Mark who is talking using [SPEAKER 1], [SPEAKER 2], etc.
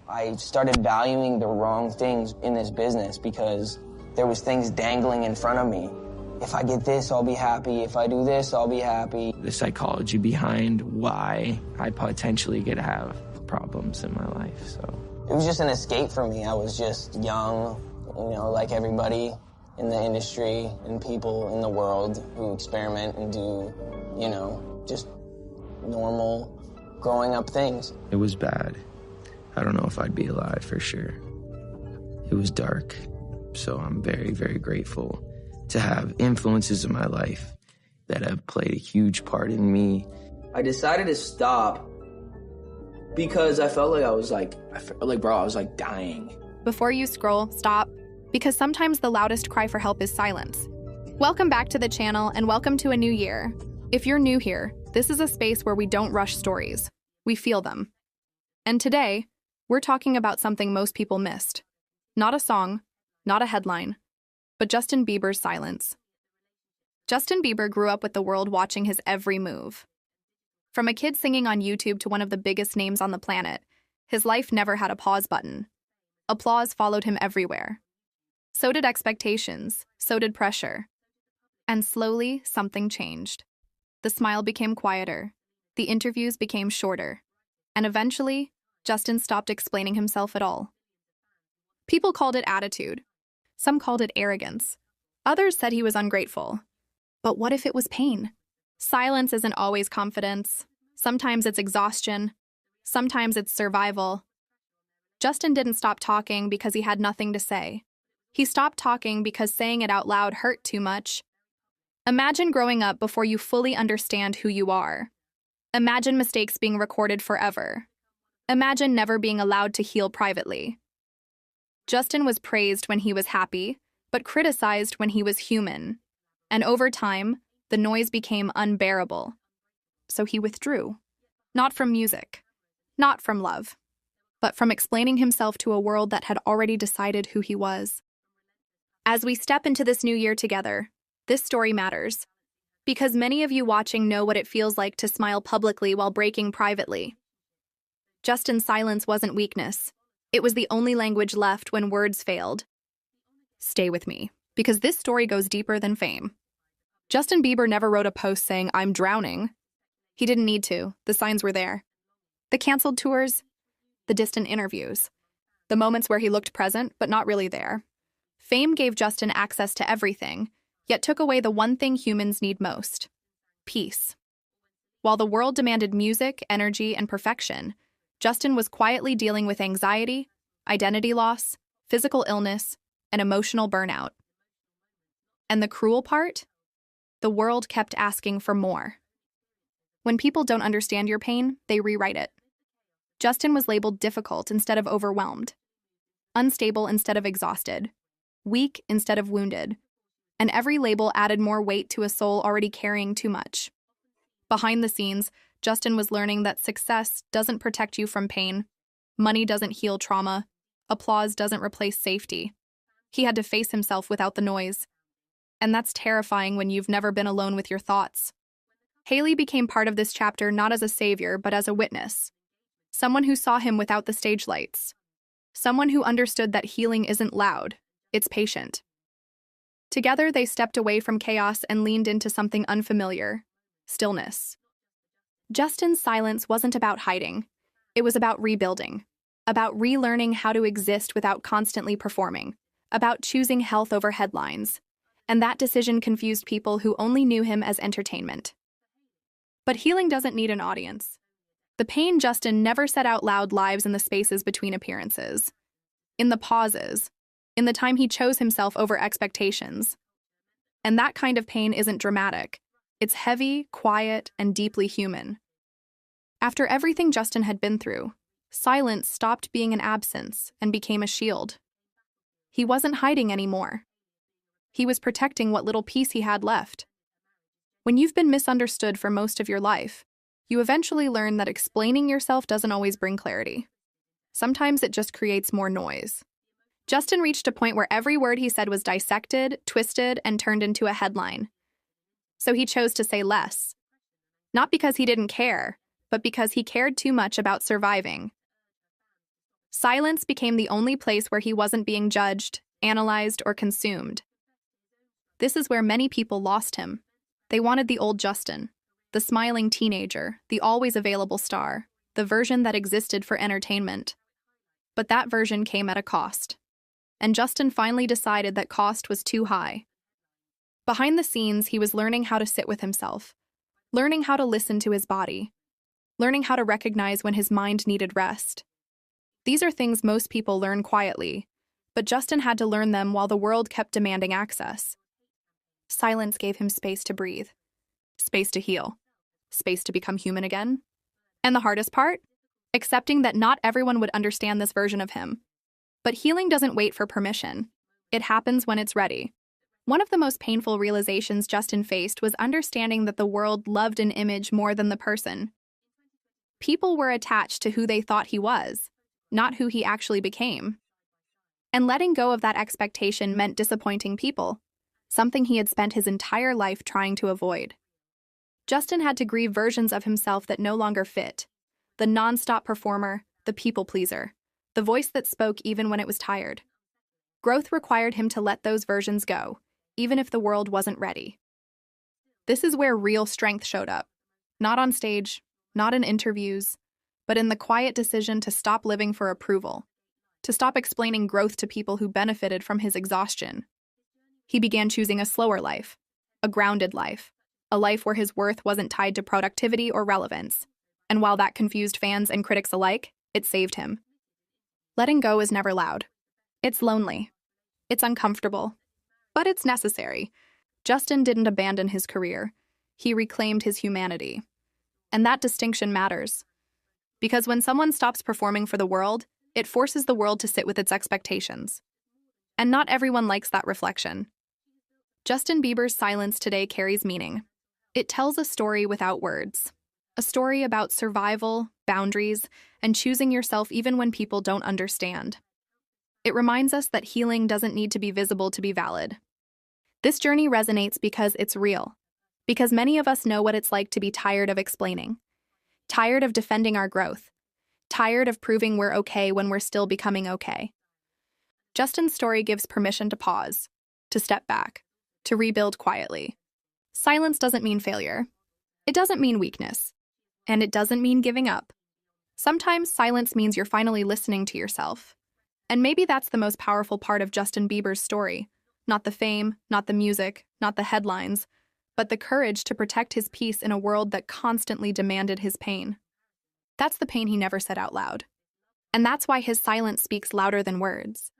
[SPEAKER 1] I started valuing the wrong things in this business because there was things dangling in front of me. If I get this, I'll be happy. If I do this, I'll be happy.
[SPEAKER 2] The psychology behind why I potentially could have problems in my life, so.
[SPEAKER 1] It was just an escape for me. I was just young, like everybody in the industry and people in the world who experiment and do, just normal growing up things.
[SPEAKER 2] It was bad. I don't know if I'd be alive for sure. It was dark, so I'm very, very grateful to have influences in my life that have played a huge part in me.
[SPEAKER 1] I decided to stop because I felt like I was dying.
[SPEAKER 3] Before you scroll, stop, because sometimes the loudest cry for help is silence. Welcome back to the channel and welcome to a new year. If you're new here, this is a space where we don't rush stories. We feel them. And today, we're talking about something most people missed. Not a song, not a headline, but Justin Bieber's silence. Justin Bieber grew up with the world watching his every move. From a kid singing on YouTube to one of the biggest names on the planet, his life never had a pause button. Applause followed him everywhere. So did expectations, so did pressure. And slowly, something changed. The smile became quieter, the interviews became shorter, and eventually, Justin stopped explaining himself at all. People called it attitude. Some called it arrogance. Others said he was ungrateful. But what if it was pain? Silence isn't always confidence. Sometimes it's exhaustion. Sometimes it's survival. Justin didn't stop talking because he had nothing to say. He stopped talking because saying it out loud hurt too much. Imagine growing up before you fully understand who you are. Imagine mistakes being recorded forever. Imagine never being allowed to heal privately. Justin was praised when he was happy, but criticized when he was human. And over time, the noise became unbearable. So he withdrew. Not from music, not from love, but from explaining himself to a world that had already decided who he was. As we step into this new year together, this story matters, because many of you watching know what it feels like to smile publicly while breaking privately. Justin's silence wasn't weakness. It was the only language left when words failed. Stay with me, because this story goes deeper than fame. Justin Bieber never wrote a post saying, "I'm drowning." He didn't need to. The signs were there. The canceled tours, the distant interviews, the moments where he looked present but not really there. Fame gave Justin access to everything, yet took away the one thing humans need most: peace. While the world demanded music, energy, and perfection, Justin was quietly dealing with anxiety, identity loss, physical illness, and emotional burnout. And the cruel part? The world kept asking for more. When people don't understand your pain, they rewrite it. Justin was labeled difficult instead of overwhelmed, unstable instead of exhausted, weak instead of wounded, and every label added more weight to a soul already carrying too much. Behind the scenes, Justin was learning that success doesn't protect you from pain, money doesn't heal trauma, applause doesn't replace safety. He had to face himself without the noise. And that's terrifying when you've never been alone with your thoughts. Haley became part of this chapter not as a savior, but as a witness. Someone who saw him without the stage lights. Someone who understood that healing isn't loud, it's patient. Together, they stepped away from chaos and leaned into something unfamiliar: stillness. Justin's silence wasn't about hiding. It was about rebuilding, about relearning how to exist without constantly performing, about choosing health over headlines. And that decision confused people who only knew him as entertainment. But healing doesn't need an audience. The pain Justin never said out loud lives in the spaces between appearances, in the pauses, in the time he chose himself over expectations. And that kind of pain isn't dramatic. It's heavy, quiet, and deeply human. After everything Justin had been through, silence stopped being an absence and became a shield. He wasn't hiding anymore. He was protecting what little peace he had left. When you've been misunderstood for most of your life, you eventually learn that explaining yourself doesn't always bring clarity. Sometimes it just creates more noise. Justin reached a point where every word he said was dissected, twisted, and turned into a headline. So he chose to say less. Not because he didn't care, but because he cared too much about surviving. Silence became the only place where he wasn't being judged, analyzed, or consumed. This is where many people lost him. They wanted the old Justin, the smiling teenager, the always available star, the version that existed for entertainment. But that version came at a cost. And Justin finally decided that cost was too high. Behind the scenes, he was learning how to sit with himself, learning how to listen to his body, learning how to recognize when his mind needed rest. These are things most people learn quietly, but Justin had to learn them while the world kept demanding access. Silence gave him space to breathe, space to heal, space to become human again. And the hardest part? Accepting that not everyone would understand this version of him. But healing doesn't wait for permission. It happens when it's ready. One of the most painful realizations Justin faced was understanding that the world loved an image more than the person. People were attached to who they thought he was, not who he actually became. And letting go of that expectation meant disappointing people, something he had spent his entire life trying to avoid. Justin had to grieve versions of himself that no longer fit. The non-stop performer, the people pleaser, the voice that spoke even when it was tired. Growth required him to let those versions go, even if the world wasn't ready. This is where real strength showed up. Not on stage, not in interviews, but in the quiet decision to stop living for approval, to stop explaining growth to people who benefited from his exhaustion. He began choosing a slower life, a grounded life, a life where his worth wasn't tied to productivity or relevance. And while that confused fans and critics alike, it saved him. Letting go is never loud. It's lonely. It's uncomfortable. But it's necessary. Justin didn't abandon his career. He reclaimed his humanity. And that distinction matters. Because when someone stops performing for the world, it forces the world to sit with its expectations. And not everyone likes that reflection. Justin Bieber's silence today carries meaning. It tells a story without words. A story about survival, boundaries, and choosing yourself even when people don't understand. It reminds us that healing doesn't need to be visible to be valid. This journey resonates because it's real. Because many of us know what it's like to be tired of explaining. Tired of defending our growth. Tired of proving we're okay when we're still becoming okay. Justin's story gives permission to pause, to step back, to rebuild quietly. Silence doesn't mean failure. It doesn't mean weakness. And it doesn't mean giving up. Sometimes silence means you're finally listening to yourself. And maybe that's the most powerful part of Justin Bieber's story. Not the fame, not the music, not the headlines, but the courage to protect his peace in a world that constantly demanded his pain. That's the pain he never said out loud. And that's why his silence speaks louder than words.